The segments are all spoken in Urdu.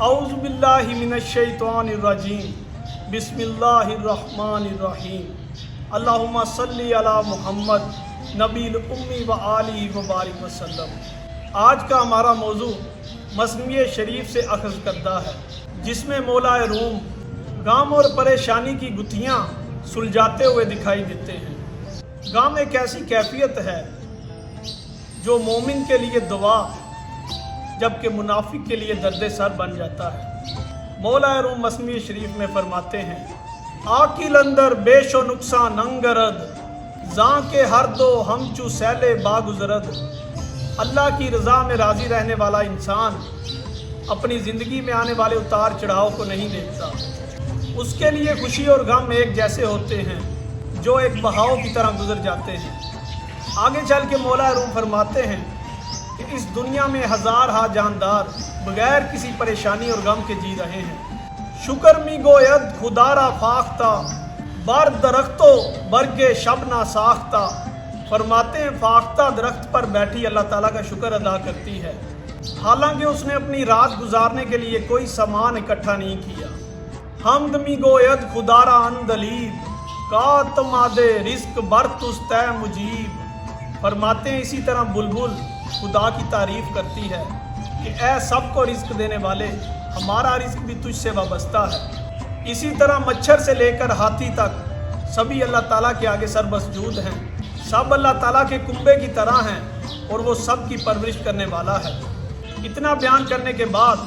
اعوذ باللہ من الشیطان الرجیم بسم اللہ الرحمن الرحیم اللہم صلی علی محمد نبی الامی و آلہ وبارک وسلم۔ آج کا ہمارا موضوع مثنوی شریف سے اخذ کردہ ہے، جس میں مولا روم غم اور پریشانی کی گتھیاں سلجھاتے ہوئے دکھائی دیتے ہیں۔ غم ایک ایسی کیفیت ہے جو مومن کے لیے دوا جبکہ منافق کے لیے درد سر بن جاتا ہے۔ مولا روم مثنوی شریف میں فرماتے ہیں، عاقل اندر بیش و نقصان ننگرد، زاں کے ہر دو ہمچو سیلے باگزرد۔ اللہ کی رضا میں راضی رہنے والا انسان اپنی زندگی میں آنے والے اتار چڑھاؤ کو نہیں دیکھتا۔ اس کے لیے خوشی اور غم ایک جیسے ہوتے ہیں جو ایک بہاؤ کی طرح گزر جاتے ہیں۔ آگے چل کے مولا روم فرماتے ہیں کہ اس دنیا میں ہزارہا جاندار بغیر کسی پریشانی اور غم کے جی رہے ہیں۔ شکر می گوید خدا را فاختہ، بر درختو برگ شب نا ساختہ۔ فرماتے ہیں فاختہ درخت پر بیٹھی اللہ تعالیٰ کا شکر ادا کرتی ہے، حالانکہ اس نے اپنی رات گزارنے کے لیے کوئی سامان اکٹھا نہیں کیا۔ حمد می گوید خدا را اندلیب، کا تمادے رزق برتستے مجیب۔ فرماتے ہیں اسی طرح بلبل خدا کی تعریف کرتی ہے کہ اے سب کو رزق دینے والے، ہمارا رزق بھی تجھ سے وابستہ ہے۔ اسی طرح مچھر سے لے کر ہاتھی تک سبھی اللہ تعالیٰ کے آگے سر مسجود ہیں، سب اللہ تعالیٰ کے کنبے کی طرح ہیں اور وہ سب کی پرورش کرنے والا ہے۔ اتنا بیان کرنے کے بعد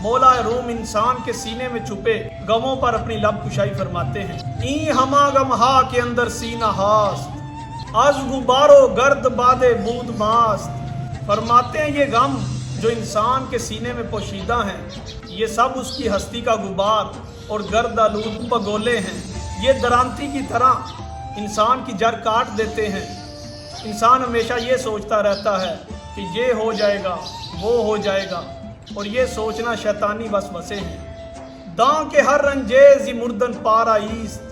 مولا روم انسان کے سینے میں چھپے غموں پر اپنی لب کشائی فرماتے ہیں۔ این ہما غم ہا کے اندر سینہ ہاست، از غبارو گرد بادے بود ماست۔ فرماتے ہیں یہ غم جو انسان کے سینے میں پوشیدہ ہیں، یہ سب اس کی ہستی کا غبار اور گرد آلود بگولے ہیں۔ یہ درانتی کی طرح انسان کی جڑ کاٹ دیتے ہیں۔ انسان ہمیشہ یہ سوچتا رہتا ہے کہ یہ ہو جائے گا، وہ ہو جائے گا، اور یہ سوچنا شیطانی وسوسے ہیں۔ داں کے ہر رنجیزی مردن پارا ایست،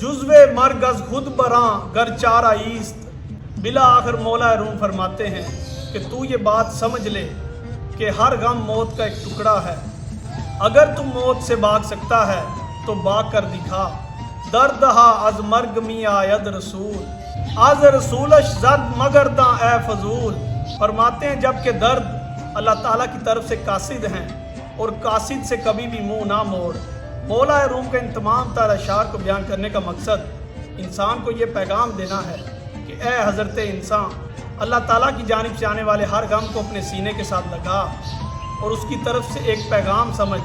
جزوے مرگ از خود براں گر چارا ایست۔ بلا آخر مولا روم فرماتے ہیں کہ تو یہ بات سمجھ لے کہ ہر غم موت کا ایک ٹکڑا ہے۔ اگر تم موت سے بھاگ سکتا ہے تو بھاگ کر دکھا۔ دردہا از مرگ می آید رسول، از رسولش زد مگرداں اے فضول۔ فرماتے ہیں جب کہ درد اللہ تعالیٰ کی طرف سے قاصد ہیں اور قاصد سے کبھی بھی منہ نہ موڑ۔ مولا روم کے ان تمام تر اشعار کو بیان کرنے کا مقصد انسان کو یہ پیغام دینا ہے کہ اے حضرت انسان، اللہ تعالیٰ کی جانب سے آنے والے ہر غم کو اپنے سینے کے ساتھ لگا اور اس کی طرف سے ایک پیغام سمجھ۔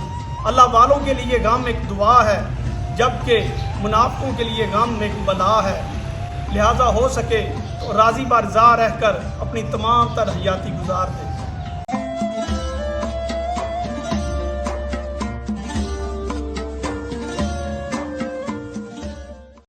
اللہ والوں کے لیے غم ایک دعا ہے، جبکہ منافقوں کے لیے غم ایک بلا ہے۔ لہٰذا ہو سکے تو راضی بارضا رہ کر اپنی تمام تر حیاتی گزار دے۔